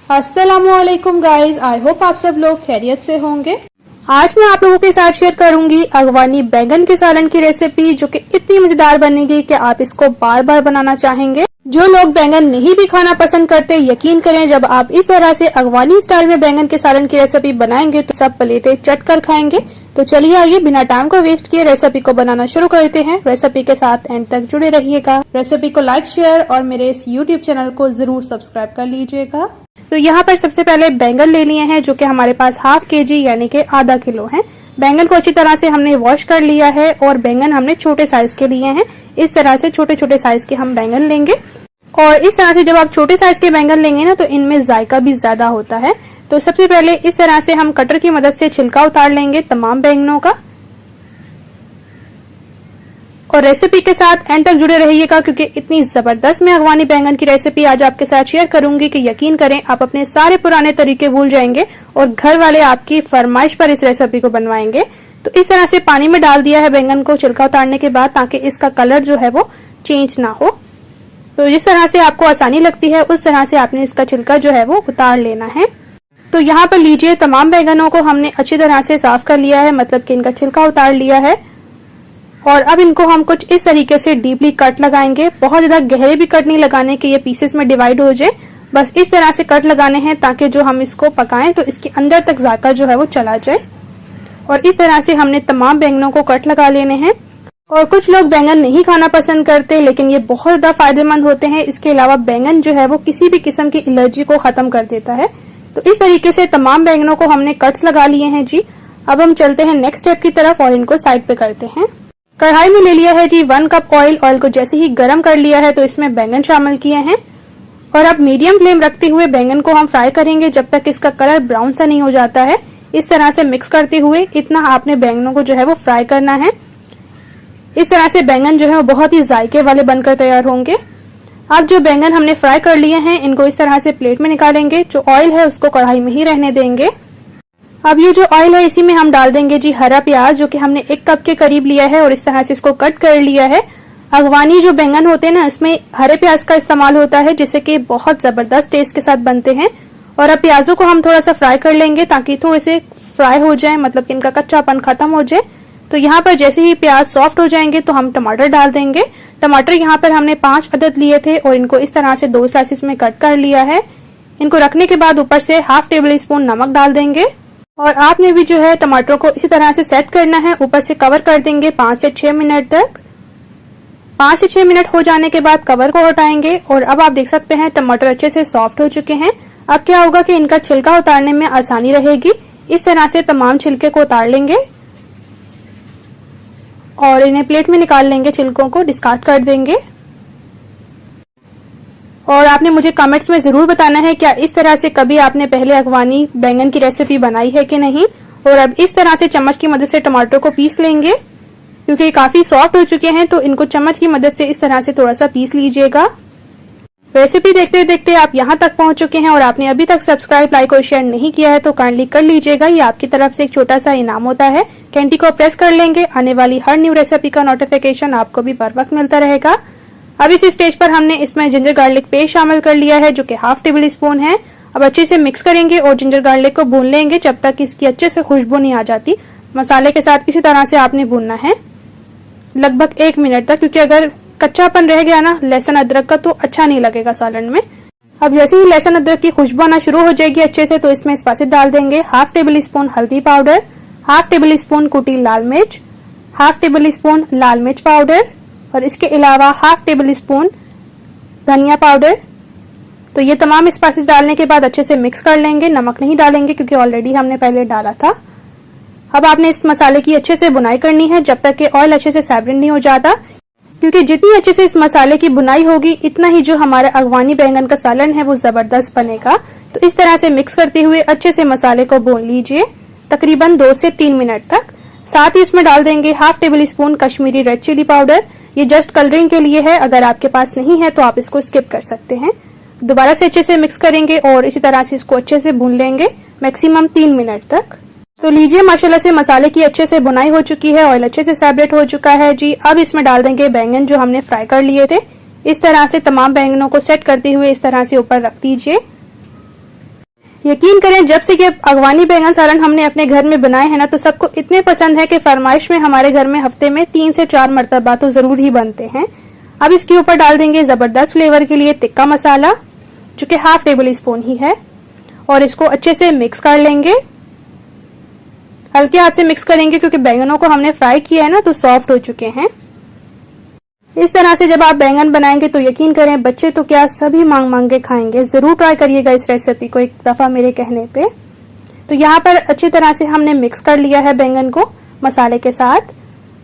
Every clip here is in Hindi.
अस्सलामुअलैकुम गाइस, आई होप आप सब लोग खैरियत से होंगे। आज मैं आप लोगों के साथ शेयर करूंगी अगवानी बैंगन के सालन की रेसिपी, जो कि इतनी मजेदार बनेगी कि आप इसको बार बार बनाना चाहेंगे। जो लोग बैंगन नहीं भी खाना पसंद करते, यकीन करें जब आप इस तरह से अगवानी स्टाइल में बैंगन के सालन की रेसिपी बनाएंगे तो सब प्लेटें चट कर खाएंगे। तो चलिए आइए बिना टाइम को वेस्ट किए रेसिपी को बनाना शुरू करते हैं। रेसिपी के साथ एंड तक जुड़े रहिएगा। रेसिपी को लाइक, शेयर और मेरे इस यूट्यूब चैनल को जरूर सब्सक्राइब कर लीजिएगा। तो यहाँ पर सबसे पहले बैंगन ले लिए हैं, जो कि हमारे पास हाफ केजी यानी कि आधा किलो है। बैंगन को अच्छी तरह से हमने वॉश कर लिया है और बैंगन हमने छोटे साइज के लिए हैं। इस तरह से छोटे छोटे साइज के हम बैंगन लेंगे और इस तरह से जब आप छोटे साइज के बैंगन लेंगे ना तो इनमें जायका भी ज्यादा होता है। तो सबसे पहले इस तरह से हम कटर की मदद से छिलका उतार लेंगे तमाम बैंगनों का। और रेसिपी के साथ एंड तक जुड़े रहिएगा, क्योंकि इतनी जबरदस्त मैं अगवानी बैंगन की रेसिपी आज आपके साथ शेयर करूंगी कि यकीन करें आप अपने सारे पुराने तरीके भूल जाएंगे और घर वाले आपकी फरमाइश पर इस रेसिपी को बनवाएंगे। तो इस तरह से पानी में डाल दिया है बैंगन को छिलका उतारने के बाद, ताकि इसका कलर जो है वो चेंज ना हो। तो जिस तरह से आपको आसानी लगती है उस तरह से आपने इसका छिलका जो है वो उतार लेना है। तो यहाँ पर लीजिए, तमाम बैंगनों को हमने अच्छी तरह से साफ कर लिया है, मतलब कि इनका छिलका उतार लिया है। और अब इनको हम कुछ इस तरीके से डीपली कट लगाएंगे। बहुत ज्यादा गहरे भी कट नहीं लगाने के, ये पीसेस में डिवाइड हो जाए। बस इस तरह से कट लगाने हैं ताकि जो हम इसको पकाएं तो इसके अंदर तक जायका जो है वो चला जाए। और इस तरह से हमने तमाम बैंगनों को कट लगा लेने हैं। और कुछ लोग बैंगन नहीं खाना पसंद करते, लेकिन ये बहुत ज्यादा फायदेमंद होते हैं। इसके अलावा बैंगन जो है वो किसी भी किस्म की एलर्जी को खत्म कर देता है। तो इस तरीके से तमाम बैंगनों को हमने कट्स लगा लिए हैं जी। अब हम चलते हैं नेक्स्ट स्टेप की तरफ और इनको साइड पे करते हैं। कढ़ाई में ले लिया है जी 1 कप ऑयल। ऑयल को जैसे ही गर्म कर लिया है तो इसमें बैंगन शामिल किए हैं और अब मीडियम फ्लेम रखते हुए बैंगन को हम फ्राई करेंगे जब तक इसका कलर ब्राउन सा नहीं हो जाता है। इस तरह से मिक्स करते हुए इतना आपने बैंगनों को जो है वो फ्राई करना है। इस तरह से बैंगन जो है वो बहुत ही जायके वाले बनकर तैयार होंगे। अब जो बैंगन हमने फ्राई कर लिए हैं इनको इस तरह से प्लेट में निकालेंगे। जो ऑयल है उसको कढ़ाई में ही रहने देंगे। अब ये जो ऑयल है इसी में हम डाल देंगे जी हरा प्याज, जो कि हमने 1 कप के करीब लिया है और इस तरह से इसको कट कर लिया है। अगवानी जो बैंगन होते हैं ना, इसमें हरे प्याज का इस्तेमाल होता है, जिससे कि बहुत जबरदस्त टेस्ट के साथ बनते हैं। और अब प्याजों को हम थोड़ा सा फ्राई कर लेंगे ताकि थोड़े से फ्राई हो जाए, मतलब कि इनका कच्चापन खत्म हो जाए। तो यहाँ पर जैसे ही प्याज सॉफ्ट हो जाएंगे तो हम टमाटर डाल देंगे। टमाटर यहाँ पर हमने 5 अदद लिए थे और इनको इस तरह से 2 स्लाइसेस में कट कर लिया है। इनको रखने के बाद ऊपर से हाफ टेबल स्पून नमक डाल देंगे और आपने भी जो है टमाटरों को इसी तरह से सेट करना है। ऊपर से कवर कर देंगे 5 से 6 मिनट तक। 5 से 6 मिनट हो जाने के बाद कवर को हटाएंगे और अब आप देख सकते हैं टमाटर अच्छे से सॉफ्ट हो चुके हैं। अब क्या होगा कि इनका छिलका उतारने में आसानी रहेगी। इस तरह से तमाम छिलके को उतार लेंगे और इन्हें प्लेट में निकाल लेंगे। छिलकों को डिस्कार्ड कर देंगे। और आपने मुझे कमेंट्स में जरूर बताना है क्या इस तरह से कभी आपने पहले अगवानी बैंगन की रेसिपी बनाई है कि नहीं। और अब इस तरह से चम्मच की मदद से टमाटर को पीस लेंगे, क्योंकि ये काफी सॉफ्ट हो चुके हैं। तो इनको चम्मच की मदद से इस तरह से थोड़ा सा पीस लीजिएगा। रेसिपी देखते देखते आप यहाँ तक पहुंच चुके हैं और आपने अभी तक सब्सक्राइब, लाइक और शेयर नहीं किया है तो काइंडली कर लीजिएगा। ये आपकी तरफ से एक छोटा सा इनाम होता है। घंटी को प्रेस कर लेंगे, आने वाली हर न्यू रेसिपी का नोटिफिकेशन आपको भी बर वक्त मिलता रहेगा। अब इस स्टेज पर हमने इसमें जिंजर गार्लिक पेस्ट शामिल कर लिया है, जो कि हाफ टेबल स्पून है। अब अच्छे से मिक्स करेंगे और जिंजर गार्लिक को भून लेंगे जब तक इसकी अच्छे से खुशबू नहीं आ जाती। मसाले के साथ इसी तरह से आपने भूनना है लगभग 1 मिनट तक, क्योंकि अगर कच्चापन रह गया ना लहसुन अदरक का तो अच्छा नहीं लगेगा सालन में। अब जैसे ही लहसुन अदरक की खुशबू आना शुरू हो जाएगी अच्छे से, तो इसमें स्पाइसेस डाल देंगे। हाफ टेबल स्पून हल्दी पाउडर, हाफ टेबल स्पून कुटी लाल मिर्च, हाफ टेबल स्पून लाल मिर्च पाउडर और इसके अलावा हाफ टेबल स्पून धनिया पाउडर। तो ये तमाम स्पाइसेस डालने के बाद अच्छे से मिक्स कर लेंगे। नमक नहीं डालेंगे क्योंकि ऑलरेडी हमने पहले डाला था। अब आपने इस मसाले की अच्छे से बुनाई करनी है जब तक कि ऑयल अच्छे से सैवरेट नहीं हो जाता, क्योंकि जितनी अच्छे से इस मसाले की बुनाई होगी इतना ही जो हमारा अगवानी बैंगन का सालन है वो जबरदस्त बनेगा। तो इस तरह से मिक्स करते हुए अच्छे से मसाले को भून लीजिए तकरीबन 2 से 3 मिनट तक। साथ ही इसमें डाल देंगे half tablespoon Kashmiri red chilli powder. ये जस्ट कलरिंग के लिए है, अगर आपके पास नहीं है तो आप इसको स्किप कर सकते हैं। दोबारा से अच्छे से मिक्स करेंगे और इसी तरह से इसको अच्छे से भून लेंगे मैक्सिमम 3 मिनट तक। तो लीजिए, माशाल्लाह से मसाले की अच्छे से बुनाई हो चुकी है, ऑयल अच्छे से सैपरेट हो चुका है जी। अब इसमें डाल देंगे बैंगन जो हमने फ्राई कर लिए थे। इस तरह से तमाम बैंगनों को सेट करते हुए इस तरह से ऊपर रख दीजिए। यकीन करें जब से ये अगवानी बैंगन सालन हमने अपने घर में बनाए हैं ना, तो सबको इतने पसंद है कि फरमाइश में हमारे घर में हफ्ते में 3 से 4 मरतबा तो जरूर ही बनते हैं। अब इसके ऊपर डाल देंगे जबरदस्त फ्लेवर के लिए तिक्का मसाला, जो कि हाफ टेबल स्पून ही है, और इसको अच्छे से मिक्स कर लेंगे। हल्के हाथ से मिक्स करेंगे क्योंकि बैंगनों को हमने फ्राई किया है ना, तो सॉफ्ट हो चुके हैं। इस तरह से जब आप बैंगन बनाएंगे तो यकीन करें बच्चे तो क्या सभी मांग मांग के खाएंगे। जरूर ट्राई करिएगा इस रेसिपी को एक दफा मेरे कहने पे। तो यहाँ पर अच्छी तरह से हमने मिक्स कर लिया है बैंगन को मसाले के साथ।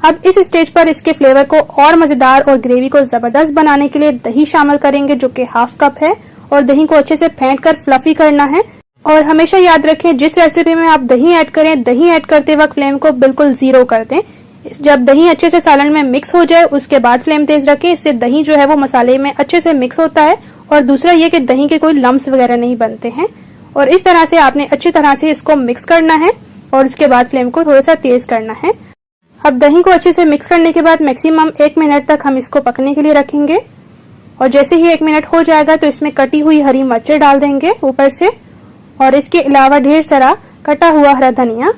अब इस स्टेज पर इसके फ्लेवर को और मजेदार और ग्रेवी को जबरदस्त बनाने के लिए दही शामिल करेंगे, जो कि हाफ कप है, और दही को अच्छे से फेंट कर फ्लफी करना है। और हमेशा याद रखें जिस रेसिपी में आप दही ऐड करें, दही ऐड करते वक्त फ्लेम को बिल्कुल 0 कर दें। जब दही अच्छे से सालन में मिक्स हो जाए उसके बाद फ्लेम तेज रखें। इससे दही जो है वो मसाले में अच्छे से मिक्स होता है, और दूसरा ये कि दही के कोई लम्स वगैरह नहीं बनते हैं। और इस तरह से आपने अच्छी तरह से इसको मिक्स करना है और उसके बाद फ्लेम को थोड़ा सा तेज करना है। अब दही को अच्छे से मिक्स करने के बाद मैक्सिमम 1 मिनट तक हम इसको पकने के लिए रखेंगे, और जैसे ही 1 मिनट हो जाएगा तो इसमें कटी हुई हरी मिर्चें डाल देंगे ऊपर से, और इसके अलावा ढेर सारा कटा हुआ हरा धनिया।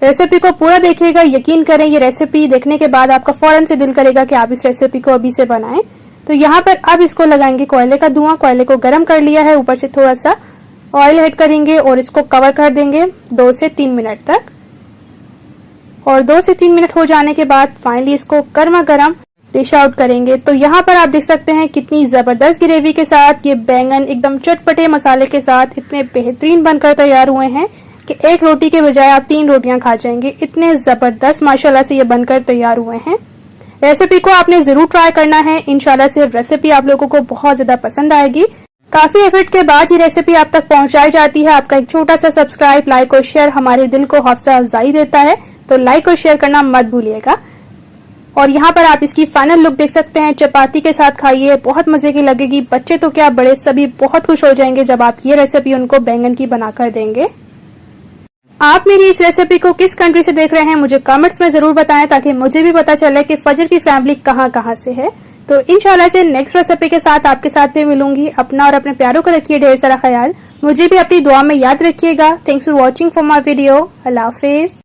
रेसिपी को पूरा देखिएगा, यकीन करें ये रेसिपी देखने के बाद आपका फौरन से दिल करेगा कि आप इस रेसिपी को अभी से बनाएं। तो यहाँ पर अब इसको लगाएंगे कोयले का धुआं। कोयले को गर्म कर लिया है, ऊपर से थोड़ा सा ऑयल ऐड करेंगे और इसको कवर कर देंगे 2 से 3 मिनट तक। और 2 से 3 मिनट हो जाने के बाद फाइनली इसको गर्मा गर्म डिश आउट करेंगे। तो यहाँ पर आप देख सकते हैं कितनी जबरदस्त ग्रेवी के साथ ये बैंगन एकदम चटपटे मसाले के साथ इतने बेहतरीन बनकर तैयार हुए हैं कि एक रोटी के बजाय आप 3 रोटियां खा जाएंगे। इतने जबरदस्त माशाल्लाह से ये बनकर तैयार हुए हैं। रेसिपी को आपने जरूर ट्राई करना है। इंशाल्लाह से रेसिपी आप लोगों को बहुत ज्यादा पसंद आएगी। काफी एफर्ट के बाद ये रेसिपी आप तक पहुंचाई जाती है। आपका एक छोटा सा सब्सक्राइब, लाइक और शेयर हमारे दिल को हौसला अफजाई देता है, तो लाइक और शेयर करना मत भूलिएगा। और यहाँ पर आप इसकी फाइनल लुक देख सकते हैं। चपाती के साथ खाइए, बहुत मजे की लगेगी। बच्चे तो क्या बड़े सभी बहुत खुश हो जाएंगे जब आप ये रेसिपी उनको बैंगन की बनाकर देंगे। आप मेरी इस रेसिपी को किस कंट्री से देख रहे हैं मुझे कमेंट्स में जरूर बताएं, ताकि मुझे भी पता चले कि फजर की फैमिली कहाँ कहाँ से है। तो इंशाल्लाह से नेक्स्ट रेसिपी के साथ आपके साथ भी मिलूंगी। अपना और अपने प्यारों का रखिए ढेर सारा ख्याल। मुझे भी अपनी दुआ में याद रखिएगा। Thanks for watching for my video. Allah Hafiz.